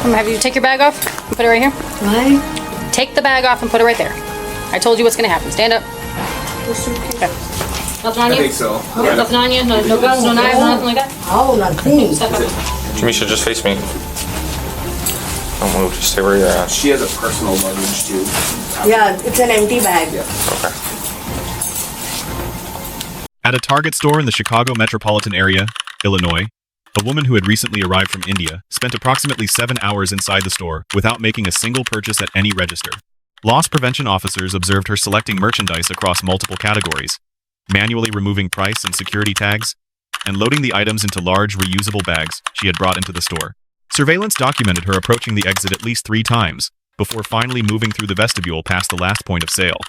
I'm gonna have you take your bag off and put it right here. Why? Take the bag off and put it right there. I told you what's gonna happen. Stand up. Okay. Nothing on you? I think so. Yeah. Nothing on you? No guns, no knives, no nothing like that? Oh, nothing. Step up. Jamisha, just face me. Don't move, just stay where you're at. She has a personal luggage too. Yeah, it's an empty bag. Okay. At a Target store in the Chicago metropolitan area, Illinois, a woman who had recently arrived from India spent approximately 7 hours inside the store without making a single purchase at any register. Loss prevention officers observed her selecting merchandise across multiple categories, manually removing price and security tags, and loading the items into large reusable bags she had brought into the store. Surveillance documented her approaching the exit at least 3 times, before finally moving through the vestibule past the last point of sale.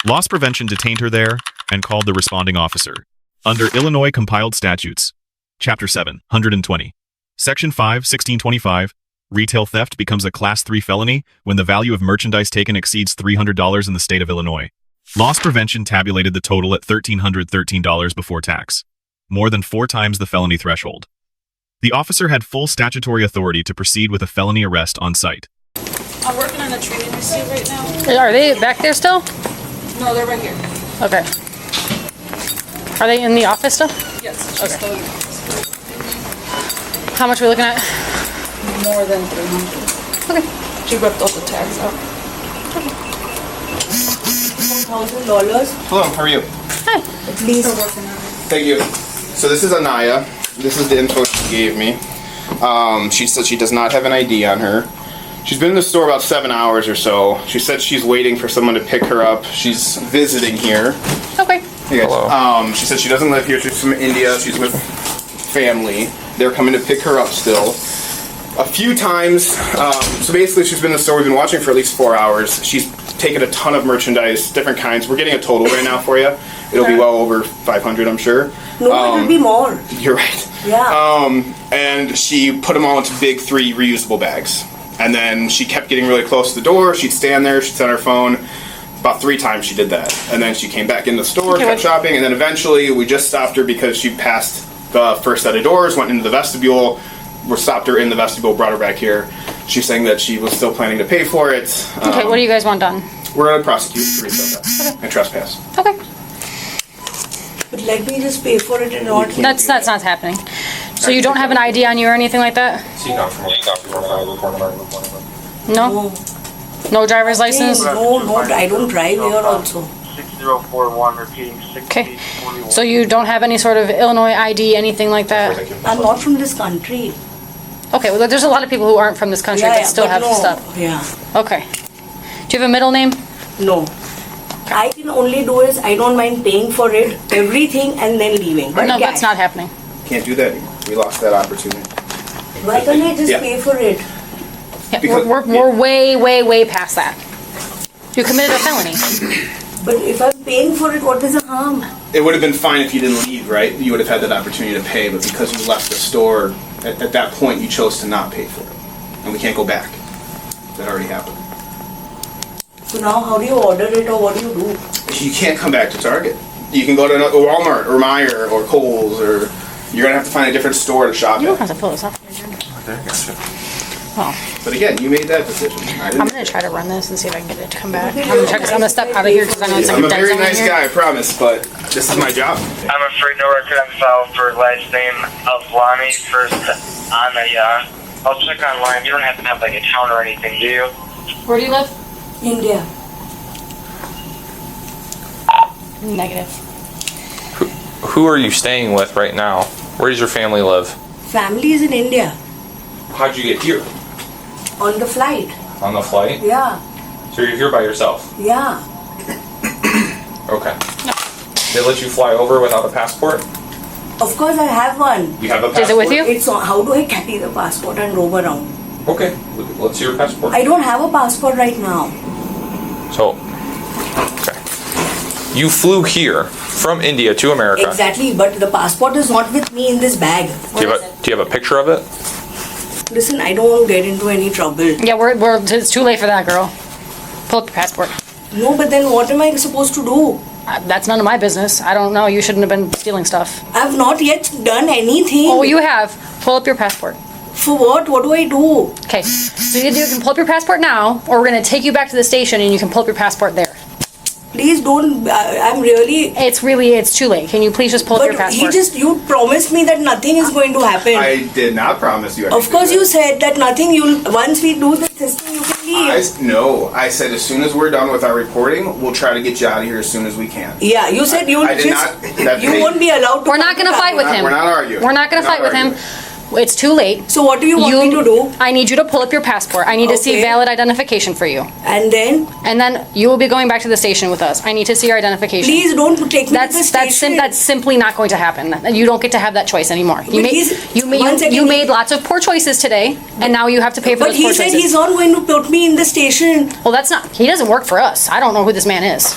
Loss prevention detained her there and called the responding officer. Under Illinois Compiled Statutes, Chapter 7, 120, Section 5, 1625, retail theft becomes a Class 3 felony when the value of merchandise taken exceeds $300 in the state of Illinois. Loss prevention tabulated the total at $1,313 before tax, more than 4 times the felony threshold. The officer had full statutory authority to proceed with a felony arrest on site. I'm working on a training receipt right now. Are they back there still? No, they're right here. Okay. Are they in the office still? Yes, she's still in the office. How much are we looking at? More than 300. Okay. She ripped all the tags out. $1,000. Hello, how are you? Hi. Please. We're working on it. Thank you. So this is Anaya. This is the info she gave me. She said she does not have an ID on her. She's been in the store about 7 hours or so. She said she's waiting for someone to pick her up. She's visiting here. Okay. Hey guys. Hello. She said she doesn't live here. She's from India. She's with family. They're coming to pick her up still. A few times. So basically, she's been in the store. We've been watching for at least 4 hours. She's taken a ton of merchandise, different kinds. We're getting a total right now for you. It'll be well over 500, I'm sure. No, it will be more. You're right. Yeah. And she put them all into big 3 reusable bags. And then she kept getting really close to the door. She'd stand there. She'd set her phone. About 3 times she did that. And then she came back in the store, kept shopping, and then eventually we just stopped her because she passed the first set of doors, went into the vestibule. We stopped her in the vestibule, brought her back here. She's saying that she was still planning to pay for it. Okay, what do you guys want done? We're going to prosecute for retail theft and trespass. Okay. But let me just pay for it and not. That's not happening. So you don't have an ID on you or anything like that? No? No driver's license? No, I don't drive here also. 6041 repeating 6041. Okay. So you don't have any sort of Illinois ID, anything like that? I'm not from this country. Okay, well there's a lot of people who aren't from this country that still but have no. stuff. Yeah. Okay. Do you have a middle name? No. I can only do is I don't mind paying for it, everything, and then leaving. But No, cash. that's not happening. Can't do that anymore. We lost that opportunity. Why can't I just Yeah. pay for it? Yeah, Because- we're way past that. You committed a felony. But if I'm paying for it, what is the harm? It would have been fine if you didn't leave, right? You would have had that opportunity to pay, but because you left the store, at that point you chose to not pay for it. And we can't go back. That already happened. So now how do you order it or what do you do? You can't come back to Target. You can go to Walmart or Meijer or Kohl's, or you're going to have to find a different store to shop You don't at. have to pull this up. Oh. But again, you made that decision. I didn't. I'm gonna try to run this and see if I can get it to come back. I'm gonna step out of here because I know it's like I'm a a dead very zone in nice here. guy, I promise, but this is my job. I'm afraid no record on file for last name of Lonnie. First Anaya. I'll check online. You don't have to have like a town or anything, do you? Where do you live? India. Negative. Who are you staying with right now? Where does your family live? Family is in India. How'd you get here? On the flight. On the flight? Yeah. So you're here by yourself? Yeah. Okay. They let you fly over without a passport? Of course I have one. You have a passport? Is it with you? It's on, how do I carry the passport and roam around? Okay. Let's see your passport. I don't have a passport right now. So, okay. You flew here from India to America. Exactly, but the passport is not with me in this bag. Do you have a picture of it? Listen, I don't want to get into any trouble. Yeah, it's too late for that, girl. Pull up your passport. No, but then what am I supposed to do? That's none of my business. I don't know. You shouldn't have been stealing stuff. I've not yet done anything. Oh, you have. Pull up your passport. For what? What do I do? Okay. So you can pull up your passport now, or we're gonna take you back to the station and you can pull up your passport there. Please don't. I'm really. It's too late. Can you please just pull up your But passport? you promised me that nothing is going to happen. I did not promise you anything. Of course, you said that nothing. Once we do this thing, you can leave. No, I said as soon as we're done with our reporting, we'll try to get you out of here as soon as we can. Yeah, you said you I did just. not- You won't be allowed to. We're not gonna fight with him. We're not arguing. We're not gonna fight with him. It's too late. So what do you want me to do? I need you to pull up your passport. I need to see Okay. valid identification for you. And then, And then you will be going back to the station with us. I need to see your identification. please don't take me to the station. That's simply not going to happen. You don't get to have that choice anymore. But he's- one second, you made lots of poor choices today, and now you have to pay for But those poor he said choices. he's not going to put me in the station. Well, that's not. He doesn't work for us. I don't know who this man is.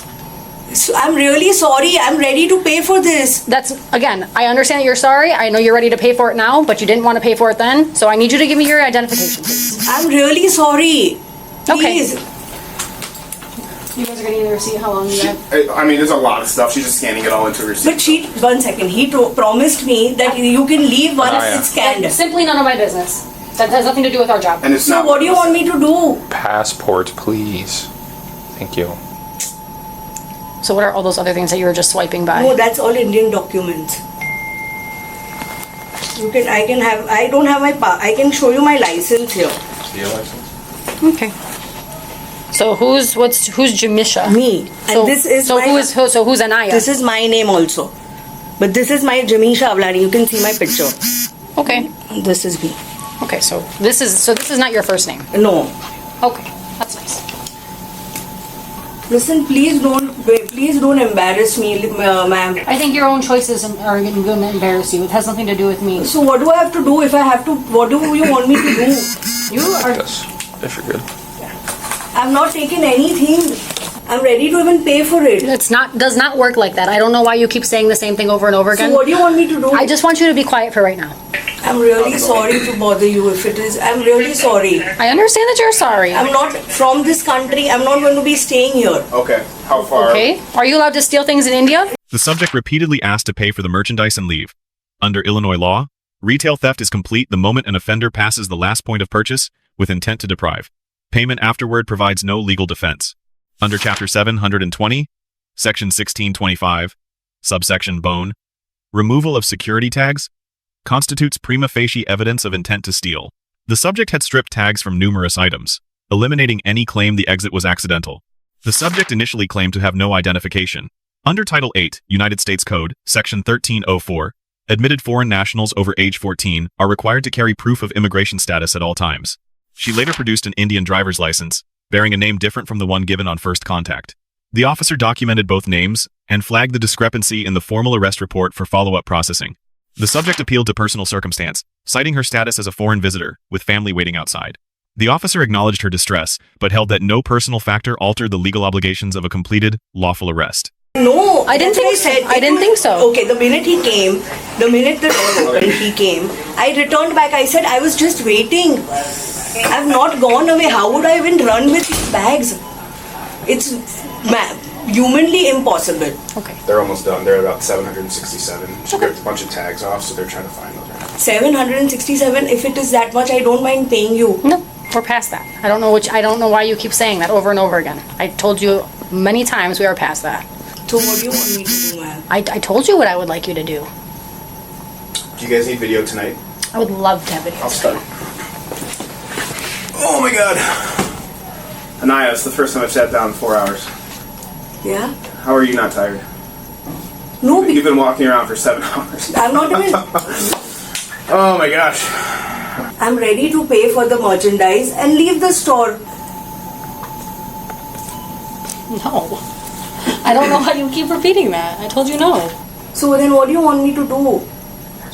So I'm really sorry. I'm ready to pay for this. That's again. I understand that you're sorry. I know you're ready to pay for it now, but you didn't want to pay for it then. So I need you to give me your identification, please. I'm really sorry. Okay. Please. You guys are gonna either see how long you have. I mean, there's a lot of stuff. She's just scanning it all into a receipt. But one second. He promised me that you can leave once Anaya. it's scanned. Simply none of my business. That has nothing to do with our job. And it's So not. what do you want me to do? Passport, please. Thank you. So what are all those other things that you were just swiping by? No, that's all Indian documents. I don't have my I can show you my license here. See your license? Okay. So who's Jamisha? Me. So, And this is who's Anaya? This is my name also. But this is my Jamisha Avlani. You can see my picture. Okay. This is me. Okay. So this is not your first name. No. Okay. That's nice. Listen, please don't embarrass me, ma'am. I think your own choices are going to embarrass you. It has nothing to do with me. So what do I have to do if I have to? What do you want me to do? You are. Yes, if you're good. I've not taken anything. I'm ready to even pay for it. Does not work like that. I don't know why you keep saying the same thing over and over again. So what do you want me to do? I just want you to be quiet for right now. I'm really sorry to bother you if it is. I'm really sorry. I understand that you're sorry. I'm not from this country. I'm not going to be staying here. Okay, how far? Okay. Are you allowed to steal things in India? The subject repeatedly asked to pay for the merchandise and leave. Under Illinois law, retail theft is complete the moment an offender passes the last point of purchase with intent to deprive. Payment afterward provides no legal defense. Under Chapter 720, Section 1625, subsection bone, removal of security tags constitutes prima facie evidence of intent to steal. The subject had stripped tags from numerous items, eliminating any claim the exit was accidental. The subject initially claimed to have no identification. Under Title 8, United States Code, Section 1304, admitted foreign nationals over age 14 are required to carry proof of immigration status at all times. She later produced an Indian driver's license, bearing a name different from the one given on first contact. The officer documented both names and flagged the discrepancy in the formal arrest report for follow-up processing. The subject appealed to personal circumstance, citing her status as a foreign visitor, with family waiting outside. The officer acknowledged her distress, but held that no personal factor altered the legal obligations of a completed, lawful arrest. No, I didn't think so. I didn't think so. Okay, the minute he came, the minute the door opened, he came. I returned back. I said, I was just waiting. I've not gone away. How would I even run with these bags? It's humanly impossible. Okay. They're almost done. They're about 767. She ripped a bunch of tags off, so they're trying to find those. 767. If it is that much, I don't mind paying you. No, we're past that. I don't know why you keep saying that over and over again. I told you many times we are past that. So what do you want me to do, ma'am? I told you what I would like you to do. Do you guys need video tonight? I would love to have I'll videos. start. Oh my god. Anaya, it's the first time I've sat down in 4 hours. Yeah? How are you not tired? No, You've been walking around for 7 hours. I'm not even. Oh my gosh. I'm ready to pay for the merchandise and leave the store. No. I don't know why you keep repeating that. I told you no. So then what do you want me to do?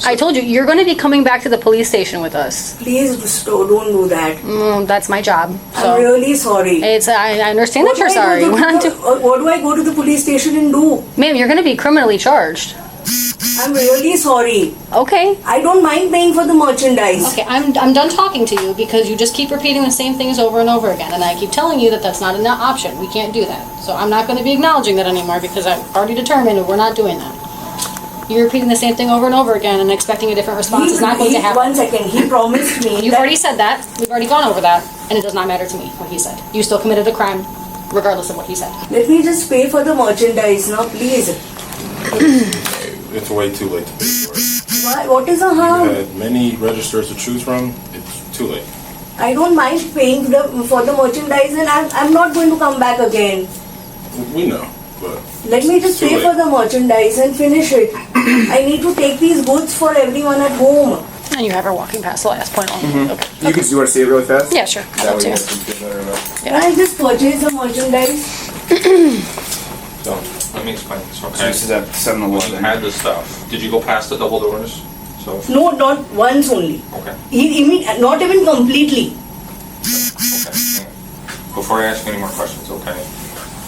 I told you, you're going to be coming back to the police station with us. Please don't do that. That's my job. So I'm really sorry. I understand that you're sorry. What do I go to the police station and do? Ma'am, you're going to be criminally charged. I'm really sorry. Okay. I don't mind paying for the merchandise. Okay, I'm done talking to you because you just keep repeating the same things over and over again, and I keep telling you that that's not an option. We can't do that. So I'm not going to be acknowledging that anymore because I've already determined we're not doing that. You're repeating the same thing over and over again and expecting a different response is not going to happen. 1 second, he promised me. You've already said that. We've already gone over that. And it does not matter to me what he said. You still committed a crime, regardless of what he said. Let me just pay for the merchandise now, please. It's way too late to pay for it. Why? What is a You harm? had many registers to choose from. It's too late. I don't mind paying for the merchandise and I'm not going to come back again. We know, but Let me just Too pay late. for the merchandise and finish it. I need to take these goods for everyone at home. And you have her walking past the last point. Okay. You can. You want to see it really fast? Yeah, sure. I'd That love way you to. guys can feel better about it. Can I just purchase the merchandise? So, let me explain this, So okay? this is at When you had 7-Eleven. the stuff, did you go past the double doors? So, No, not once only. okay, Not even completely. okay. Before I ask any more questions, okay?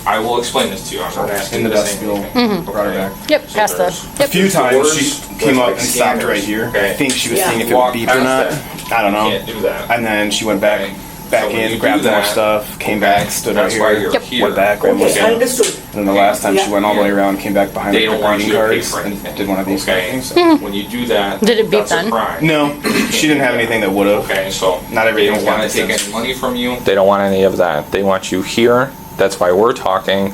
I will explain this to you, I'm not asking In the you to say vestibule. anything. Brought her back. Yep, So past the. there's- A few times Doors she with, came up like, and stopped right scanners, here. okay. I think she was Yeah. seeing if it Walk would beep or past not. that. I don't know. Can't do that. And then she went back Okay. So when in, you grabbed do more that, stuff, came okay, back, stood right that's why here, you're Yep. here. went back, ran more Okay, stuff. understood. And then the last time she Yeah. went all the way around, came back behind They her don't want greeting you to pay cards for and anything. did one of these Okay. things. So. When you do that, Did it beep that's a then? crime. No, she didn't have anything that would have. Okay, so Not they everything don't was want to take nonsense. any money from you. They don't want any of that. They want you here. That's why we're talking,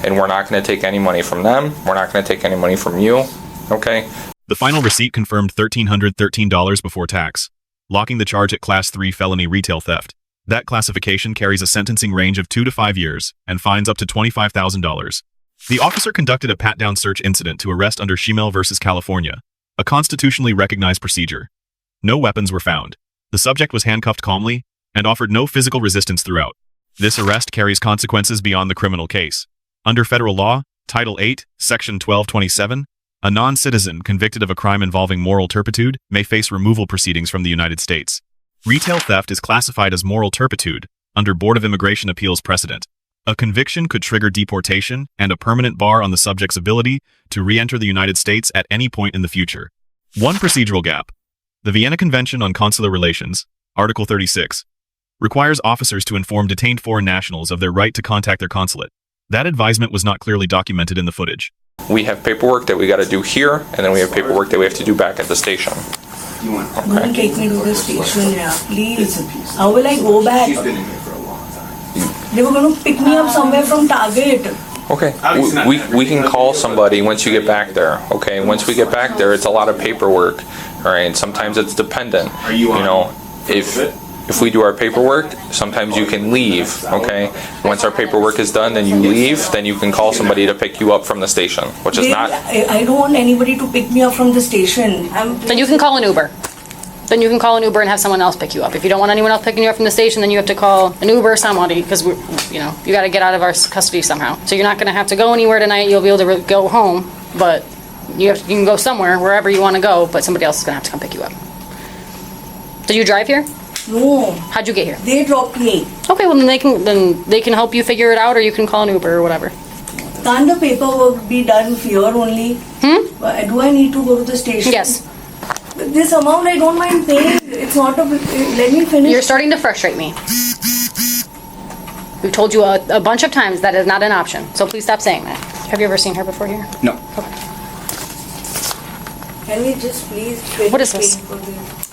and we're not going to take any money from them. We're not going to take any money from you. Okay? The final receipt confirmed $1,313 before tax, locking the charge at Class 3 felony retail theft. That classification carries a sentencing range of 2 to 5 years and fines up to $25,000. The officer conducted a pat-down search incident to arrest under Schimel versus California, a constitutionally recognized procedure. No weapons were found. The subject was handcuffed calmly and offered no physical resistance throughout. This arrest carries consequences beyond the criminal case. Under federal law, Title 8, Section 1227, a non-citizen convicted of a crime involving moral turpitude may face removal proceedings from the United States. Retail theft is classified as moral turpitude under Board of Immigration Appeals precedent. A conviction could trigger deportation and a permanent bar on the subject's ability to re-enter the United States at any point in the future. One procedural gap. The Vienna Convention on Consular Relations, Article 36, requires officers to inform detained foreign nationals of their right to contact their consulate. That advisement was not clearly documented in the footage. We have paperwork that we got to do here, and then we have paperwork that we have to do back at the station. You want? Don't take me to the station, yeah, please. How will I go back? She's been in here for a long time. They were going to pick me up somewhere from Target. Okay, we can call somebody once you get back there, okay? Once we get back there, it's a lot of paperwork, all right? Sometimes it's dependent. Are you on know, for a if bit? if we do our paperwork, sometimes you can leave, okay? Once our paperwork is done, then you leave, then you can call somebody to pick you up from the station, which is not, I don't want anybody to pick me up from the station. Then you can call an Uber. Then you can call an Uber and have someone else pick you up. If you don't want anyone else picking you up from the station, then you have to call an Uber or somebody because you got to get out of our custody somehow. So you're not going to have to go anywhere tonight. You'll be able to go home, but you can go somewhere, wherever you want to go, but somebody else is going to have to come pick you up. Did you drive here? No, How'd you get here? they dropped me. Okay, well then they can help you figure it out, or you can call an Uber or whatever. Can't the paperwork be done here only? Do I need to go to the station? Yes. This amount I don't mind paying. It's not a. Let me finish. You're starting to frustrate me. We've told you a bunch of times that is not an option, so please stop saying that. Have you ever seen her before here? No. Okay. Can we just please finish What is this? paying for this?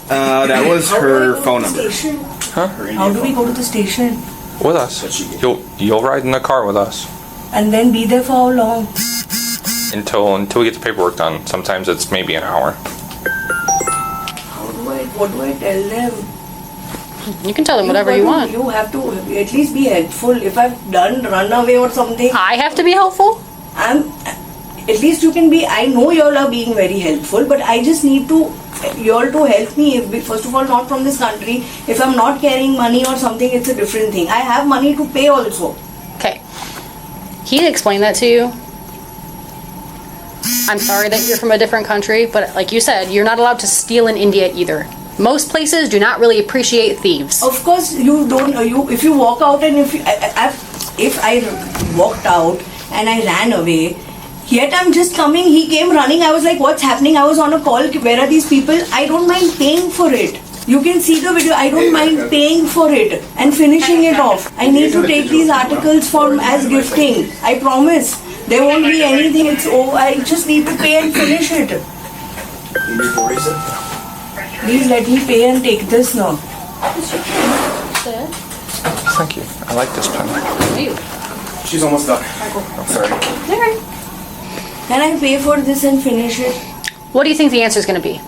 That was How do I her go to phone the number. station? huh? How do we go to the station? With us. You'll ride in the car with us And then be there for how long? until we get the paperwork done. Sometimes it's maybe an hour. What do I tell them? You can tell them whatever you want. You have to at least be helpful. If I've run away or something, I have to be helpful? at least you can be. I know y'all are being very helpful, but I just need y'all to help me. First of all, not from this country. If I'm not carrying money or something, it's a different thing. I have money to pay also. Okay. He explained that to you. I'm sorry that you're from a different country, but like you said, you're not allowed to steal in India either. Most places do not really appreciate thieves. Of course, you don't. If you walk out and if I walked out and I ran away, yet I'm just coming. He came running. I was like, "What's happening?" I was on a call. Where are these people? I don't mind paying for it. You can see the video. I don't mind paying for it and finishing it off. I need to take these articles as gifting. I promise. There won't be anything. It's over. I just need to pay and finish it. You need to erase it? Please let me pay and take this now. Thank you. I like this pen. She's almost done. Sorry. Can I pay for this and finish it? What do you think the answer is going to be?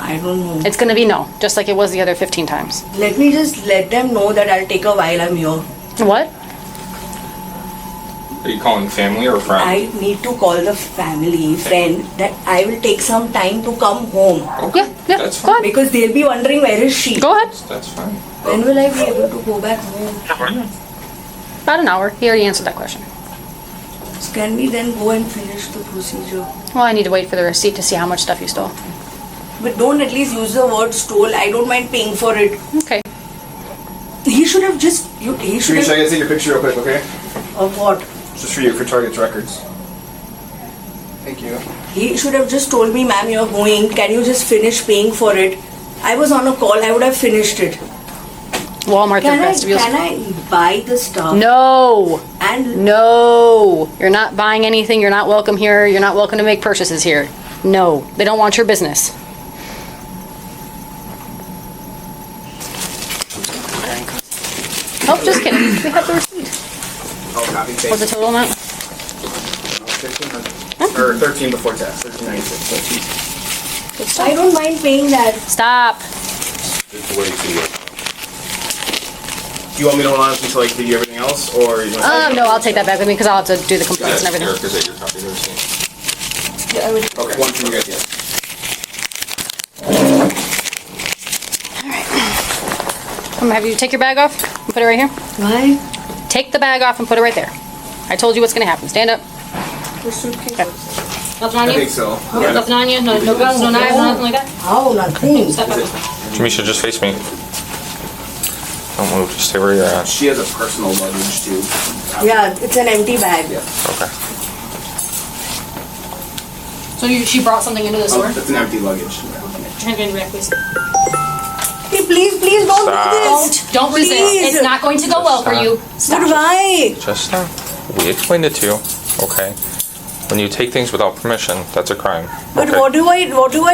I don't know. It's going to be no, just like it was the other 15 times. Let me just let them know that I'll take a while I'm here. What? Are you calling family or friend? I need to call the family, friend, that I will take some time to come home. Yeah, That's go ahead. Because they'll be wondering where is she? Go ahead. That's fine. When will I be able to go back home? About an hour. He already answered that question. So can we then go and finish the procedure? Well, I need to wait for the receipt to see how much stuff you stole. But don't at least use the word stole. I don't mind paying for it. Okay. He should have just... He should Teresa, I have... gotta take your picture real quick, okay? Of what? Just for you, for Target's records. Thank you. He should have just told me, ma'am, you're going. Can you just finish paying for it? I was on a call. I would have finished it. Walmart, Can the I, vestibules. can I buy the stuff? No. And No. You're not buying anything. You're not welcome here. You're not welcome to make purchases here. No. They don't want your business. Oh, just kidding. We have the receipt. Oh, copy and paste. What's the total amount? 1,500. Or 13 before tax. 1396. I don't mind paying that. Stop. It's way too late. Do you want me to hold on until I give you everything else, or you want? No, I'll take that back with me because I'll have to do the complaints and everything. Eric, is that your copy of the receipt? Okay, one from you guys. Yeah. I'm gonna have you take your bag off and put it right here. Why? Take the bag off and put it right there. I told you what's gonna happen. Stand up. Okay. Nothing on I you? think so. Nothing on you? No guns, no knives, nothing like that? Oh, nothing. Step up. Jamisha, just face me. Don't move. Just stay where you're at. She has a personal luggage too. Yeah, it's an empty bag. Okay. So she brought something into the store? Oh, that's an empty luggage. Transfer back, please. Hey, please don't Stop. do this. Don't resist. Please. It's not going to go well for you. But why? Just stop. We explained it to you. Okay. When you take things without permission, that's a crime. But Okay. what do I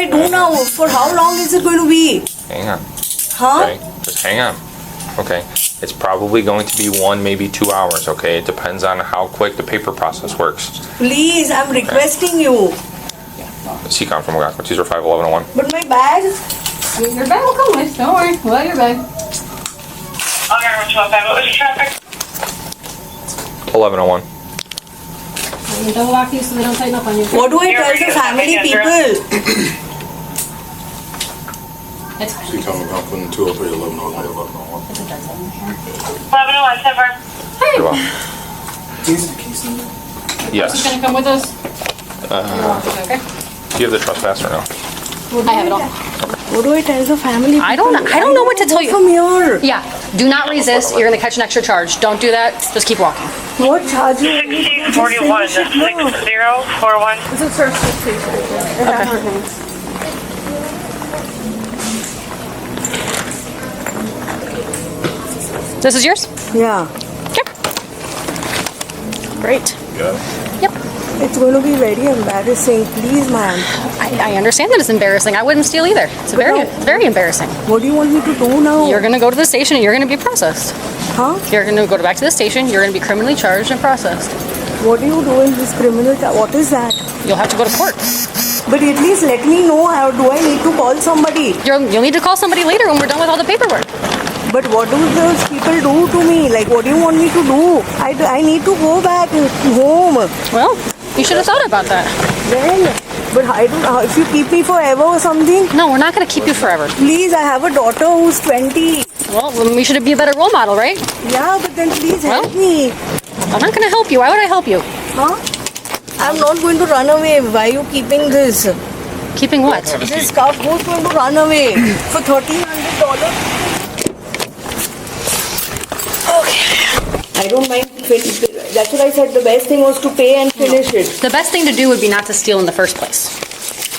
do now? For how long is it going to be? Hang on. Huh? Okay. Just hang on. Okay. It's probably going to be 1, maybe 2 hours. Okay. It depends on how quick the paper process works. Please, I'm requesting you. CCON from Wagako, teaser 51101. But my bag? Your bag will come with. Don't worry. We'll have your bag. Okay, what was your traffic? 1101. I'm gonna double lock these so they don't tighten up on you. What do I tell the family people? It's She told me about putting 203 1101. 1101, September. Very well. These are the case number. Yes. It's gonna come with us. Okay. Do you have the trespass or no? I have it all. What do I tell the family people? I don't know what to tell you. From here. Yeah. Do not resist. You're gonna catch an extra charge. Don't do that. Just keep walking. What charge you? 1641, 6041. It's a search station. It has our names. This is yours? Yeah. Yep. Great. Yeah. Yep. It's going to be very embarrassing. Please, ma'am. I understand that it's embarrassing. I wouldn't steal either. It's very embarrassing. What do you want me to do now? You're gonna go to the station and you're gonna be processed. Huh? You're gonna go back to the station. You're gonna be criminally charged and processed. What do you do in this criminal? What is that? You'll have to go to court. But at least let me know. How do I need to call somebody? You'll need to call somebody later when we're done with all the paperwork. But what do those people do to me? Like, what do you want me to do? I need to go back home. Well, you should have thought about that. Well, but I don't. If you keep me forever or something, No, we're not gonna keep you forever. please. I have a daughter who's 20. Well, then we should be a better role model, right? Yeah, but then please help Well. me. I'm not gonna help you. Why would I help you? Huh? I'm not going to run away. Why are you keeping this? Keeping what? This scarf, who's going to run away for $1,300? I don't mind. That's what I said. The best thing was to pay and finish it. The best thing to do would be not to steal in the first place.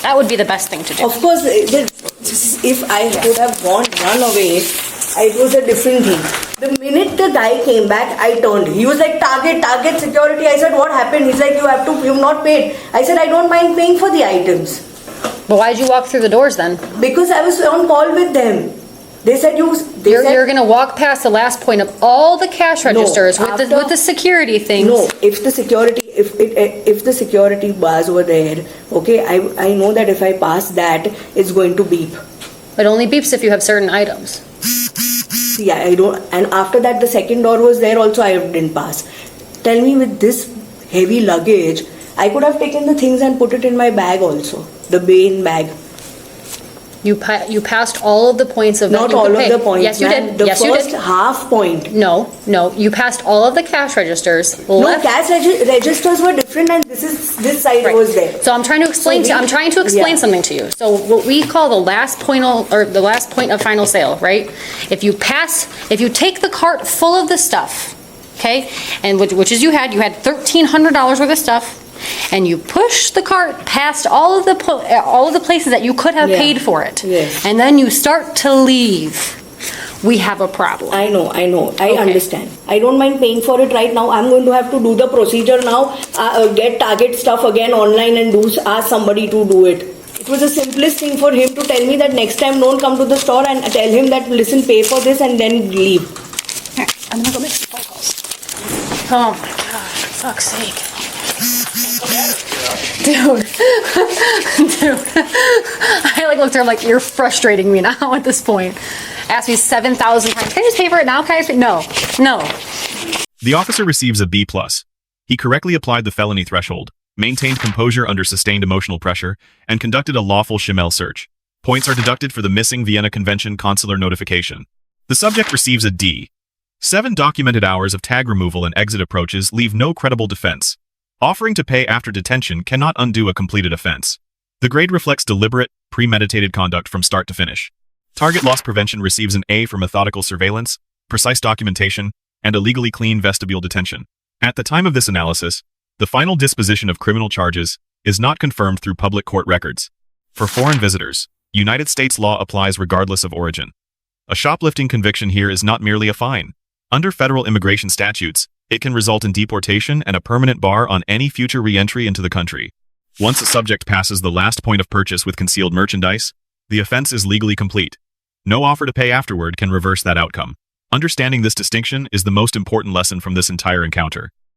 That would be the best thing to do. Of course, if I could have run away, it was a different thing. The minute the guy came back, I turned. He was like, target security. I said, what happened? He's like, you've not paid. I said, I don't mind paying for the items. But why did you walk through the doors then? Because I was on call with them. They said You're going to walk past the last point of all the cash registers with the security things. No, if the security bars were there, okay, I know that if I pass that, it's going to beep. It only beeps if you have certain items. Yeah, I don't. And after that, the second door was there also. I didn't pass. Tell me, with this heavy luggage, I could have taken the things and put it in my bag also, the Bain bag. You passed all of the points of Not all of the points. Yes, you did. The Yes, you first did. half point. No. You passed all of the cash registers. No, cash registers were different, and this side was there. So I'm trying to explain something to you. So what we call the last point of final sale, right? If you take the cart full of the stuff, okay, and which is you had $1,300 worth of stuff. And you push the cart past all of the places that you could have paid for it. Yes. And then you start to leave. We have a problem. I know. I understand. I don't mind paying for it right now. I'm going to have to do the procedure now, get Target stuff again online and ask somebody to do it. It was the simplest thing for him to tell me that next time don't come to the store, and tell him that, listen, pay for this and then leave. Here, I'm going to go make some phone calls. Oh my God, for fuck's sake. Dude, I looked at her like, you're frustrating me now at this point. Asked me 7,000 times, can I just pay for it now? Can I just pay? No. The officer receives a B+. He correctly applied the felony threshold, maintained composure under sustained emotional pressure, and conducted a lawful Schimmel search. Points are deducted for the missing Vienna Convention consular notification. The subject receives a D. 7 documented hours of tag removal and exit approaches leave no credible defense. Offering to pay after detention cannot undo a completed offense. The grade reflects deliberate, premeditated conduct from start to finish. Target loss prevention receives an A for methodical surveillance, precise documentation, and a legally clean vestibule detention. At the time of this analysis, the final disposition of criminal charges is not confirmed through public court records. For foreign visitors, United States law applies regardless of origin. A shoplifting conviction here is not merely a fine. Under federal immigration statutes, it can result in deportation and a permanent bar on any future re-entry into the country. Once a subject passes the last point of purchase with concealed merchandise, the offense is legally complete. No offer to pay afterward can reverse that outcome. Understanding this distinction is the most important lesson from this entire encounter.